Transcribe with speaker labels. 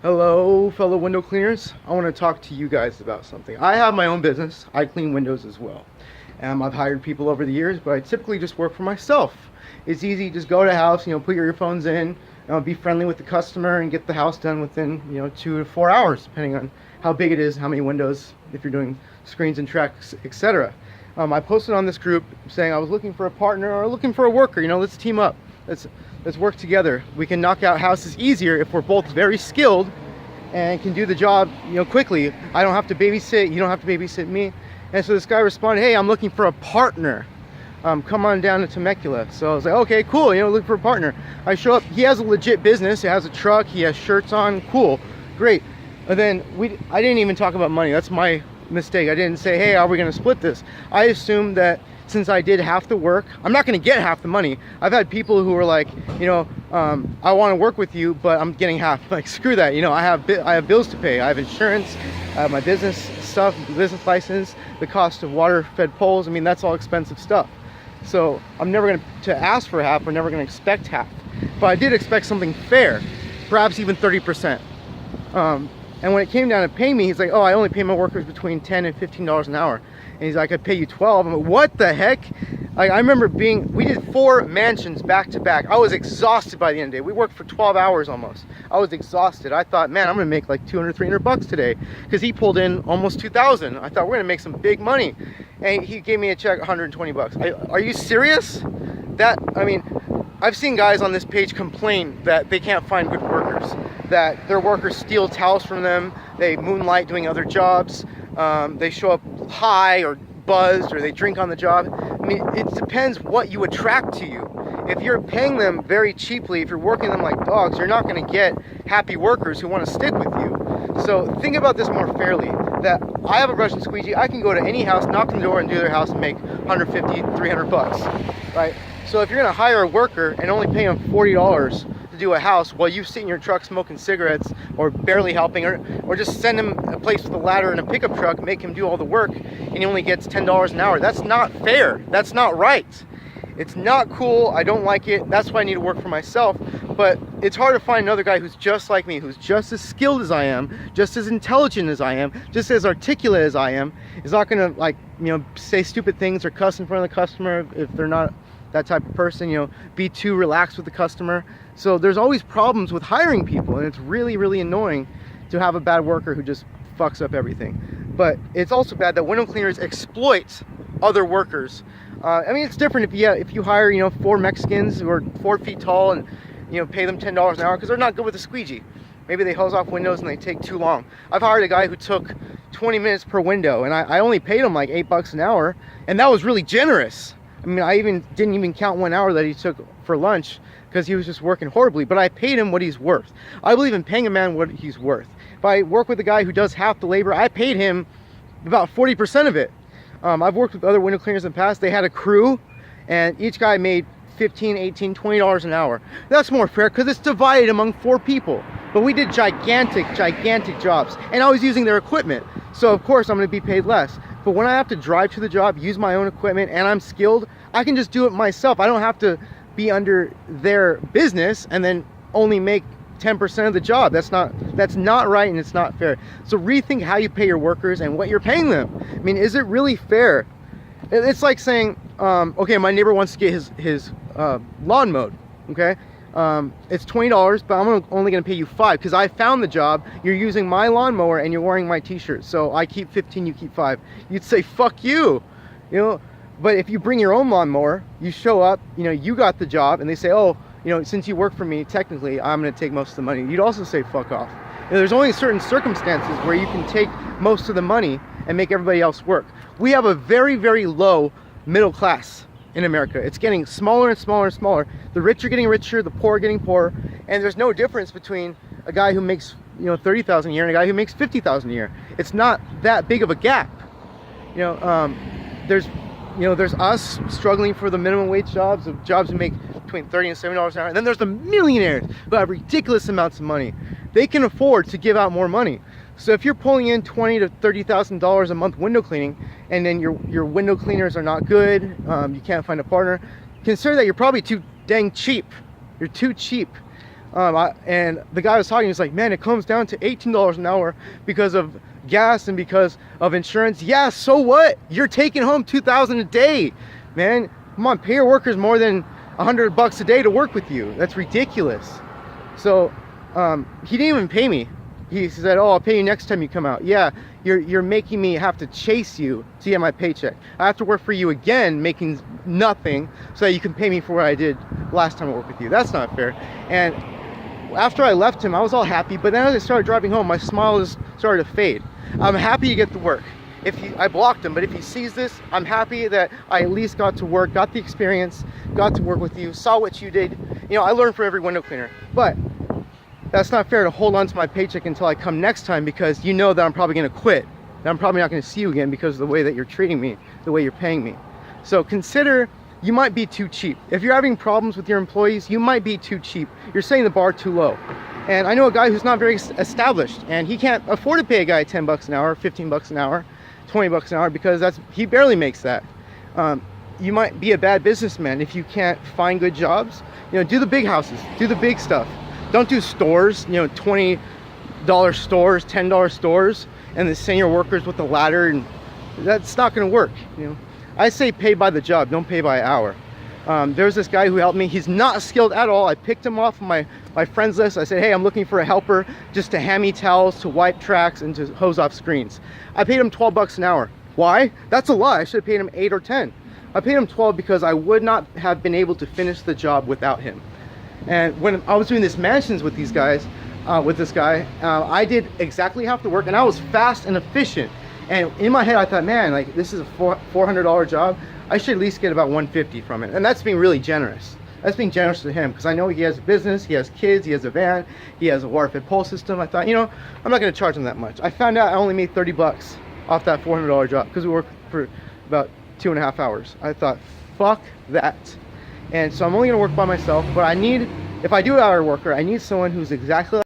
Speaker 1: Hello, fellow window cleaners. I want to talk to you guys about something. I have my own business. I clean windows as well. I've hired people over the years, but I typically just work for myself. It's easy, just go to a house, put your earphones in, be friendly with the customer, and get the house done within, 2 to 4 hours, depending on how big it is, how many windows, if you're doing screens and tracks, etc. I posted on this group saying I was looking for a partner or looking for a worker. Let's team up. Let's work together. We can knock out houses easier if we're both very skilled and can do the job, quickly. I don't have to babysit. You don't have to babysit me. And so this guy responded, "Hey, I'm looking for a partner. Come on down to Temecula." So I was like, "Okay, cool. Look for a partner." I show up. He has a legit business. He has a truck. He has shirts on. Cool, great. And then I didn't even talk about money. That's my mistake. I didn't say, "Hey, are we going to split this?" I assumed that since I did half the work, I'm not going to get half the money. I've had people who were like, I want to work with you, but I'm getting half. Like, screw that. I have bills to pay. I have insurance, I have my business stuff, business license, the cost of water-fed poles. That's all expensive stuff. So I'm never going to ask for half. We're never going to expect half. But I did expect something fair, perhaps even 30%. And when it came down to pay me, he's like, "Oh, I only pay my workers between $10 and $15 an hour." And he's like, "I pay you 12. I'm like, "What the heck?" Like, I remember we did 4 mansions back to back. I was exhausted by the end of the day. We worked for 12 hours almost. I was exhausted. I thought, man, I'm gonna make like 200, 300 bucks today, because he pulled in almost 2,000. I thought, we're gonna make some big money. And he gave me a check, 120 bucks. Are you serious? I've seen guys on this page complain that they can't find good workers, that their workers steal towels from them, they moonlight doing other jobs, they show up high or buzzed, or they drink on the job. It depends what you attract to you. If you're paying them very cheaply, if you're working them like dogs, you're not going to get happy workers who want to stick with you. So think about this more fairly, that I have a brush and squeegee. I can go to any house, knock on the door, and do their house and make 150, 300 bucks, right? So if you're going to hire a worker and only pay them $40 to do a house while you sit in your truck smoking cigarettes or barely helping, or just send him a place with a ladder and a pickup truck, make him do all the work, and he only gets $10 an hour, that's not fair. That's not right. It's not cool. I don't like it. That's why I need to work for myself. But it's hard to find another guy who's just like me, who's just as skilled as I am, just as intelligent as I am, just as articulate as I am, is not gonna say stupid things or cuss in front of the customer if they're not that type of person, be too relaxed with the customer. So there's always problems with hiring people, and it's really, really annoying to have a bad worker who just fucks up everything. But it's also bad that window cleaners exploit other workers. It's different if you hire 4 Mexicans who are 4 feet tall and pay them $10 an hour because they're not good with a squeegee. Maybe they hose off windows and they take too long. I've hired a guy who took 20 minutes per window, and I only paid him like $8 an hour, and that was really generous. I didn't even count 1 hour that he took for lunch because he was just working horribly, but I paid him what he's worth. I believe in paying a man what he's worth. If I work with a guy who does half the labor, I paid him about 40% of it. I've worked with other window cleaners in the past. They had a crew, and each guy made $15, $18, $20 an hour. That's more fair because it's divided among 4 people. But we did gigantic jobs, and I was using their equipment. So of course I'm going to be paid less. But when I have to drive to the job, use my own equipment, and I'm skilled, I can just do it myself. I don't have to be under their business and then only make 10% of the job. That's not right, and it's not fair. So rethink how you pay your workers and what you're paying them. Is it really fair? It's like saying, okay, my neighbor wants to get his lawn mowed, okay? It's $20, but I'm only going to pay you $5 because I found the job. You're using my lawnmower and you're wearing my t-shirt, so I keep 15, you keep 5. You'd say, fuck you, But if you bring your own lawnmower, you show up, you got the job, and they say, oh, since you work for me, technically, I'm going to take most of the money. You'd also say, fuck off. There's only certain circumstances where you can take most of the money and make everybody else work. We have a very, very low middle class in America. It's getting smaller and smaller and smaller. The rich are getting richer, the poor are getting poorer, and there's no difference between a guy who makes $30,000 a year and a guy who makes $50,000 a year. It's not that big of a gap. There's us struggling for the minimum wage jobs who make between $30 and $70 an hour, and then there's the millionaires who have ridiculous amounts of money. They can afford to give out more money. So if you're pulling in $20,000 to $30,000 a month window cleaning, and then your window cleaners are not good, you can't find a partner, consider that you're probably too dang cheap. You're too cheap. And the guy was talking, he's like, man, it comes down to $18 an hour because of gas and because of insurance. Yeah, so what? You're taking home $2,000 a day, man. Come on, pay your workers more than $100 a day to work with you. That's ridiculous. So he didn't even pay me. He said, oh, I'll pay you next time you come out. Yeah, you're making me have to chase you to get my paycheck. I have to work for you again, making nothing, so that you can pay me for what I did last time I worked with you. That's not fair. And after I left him, I was all happy, but then as I started driving home, my smile just started to fade. I'm happy to get to work. I blocked him, but if he sees this, I'm happy that I at least got to work, got the experience, got to work with you, saw what you did. You know, I learned from every window cleaner. But that's not fair to hold on to my paycheck until I come next time, because you know that I'm probably going to quit. That I'm probably not going to see you again because of the way that you're treating me, the way you're paying me. So consider, you might be too cheap. If you're having problems with your employees, you might be too cheap. You're setting the bar too low. And I know a guy who's not very established, and he can't afford to pay a guy $10 an hour, $15 an hour, $20 an hour, because he barely makes that. You might be a bad businessman if you can't find good jobs. You know, do the big houses, do the big stuff. Don't do stores, you know, $20 stores, $10 stores, and then send your workers with a ladder, and that's not going to work. You know, I say pay by the job, don't pay by hour. There's this guy who helped me. He's not skilled at all. I picked him off my friends list. I said, hey, I'm looking for a helper just to hand me towels, to wipe tracks, and to hose off screens. I paid him $12 an hour. Why? That's a lie. I should have paid him 8 or 10. I paid him 12 because I would not have been able to finish the job without him. And when I was doing this mansions with these guys, with this guy, I did exactly half the work, and I was fast and efficient. And in my head, I thought, man, like, this is a $400 job. I should at least get about $150 from it. And that's being really generous. That's being generous to him, because I know he has a business, he has kids, he has a van, he has a water fed pole system. I thought, you know, I'm not going to charge him that much. I found out I only made $30 off that $400 job because we worked for about 2.5 hours. I thought, fuck that. And so I'm only going to work by myself, but if I do hire a worker, I need someone who's exactly like